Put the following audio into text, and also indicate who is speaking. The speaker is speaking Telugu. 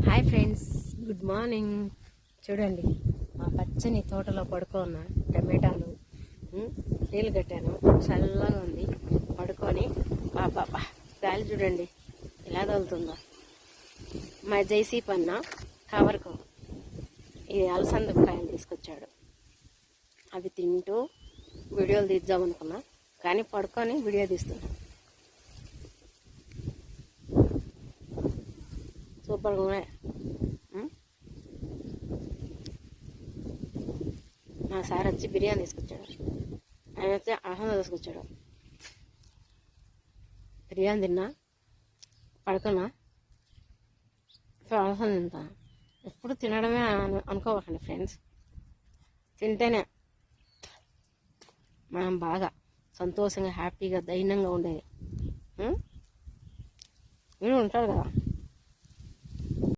Speaker 1: Hi friends, good morning. చూడండి, మా పచ్చని తోటలో పడుకున్న టమాటాలు నీళ్ళు కట్టాను. చల్లగా ఉంది. పడుకొని బాబా గాలి చూడండి ఎలా తగులుతుందో. మా జైసీ పన్న కవర్కు ఇది అలసందకాయలు తీసుకొచ్చాడు. అవి తింటూ వీడియోలు తీద్దామనుకున్నా, కానీ పడుకొని వీడియో తీస్తున్నా. సూపర్గా ఉన్నాయి. మా సార్ వచ్చి బిర్యానీ తీసుకొచ్చాడు, ఆయన వచ్చి అలసంద తీసుకొచ్చాడు. బిర్యానీ తిన్నా, పడుకున్నా, ఇప్పుడు అలసంద తింటా. ఎప్పుడు తినడమే అనుకోకండి ఫ్రెండ్స్, తింటేనే మనం బాగా సంతోషంగా హ్యాపీగా ధైర్యంగా ఉండేది. మీరు ఉంటారు కదా.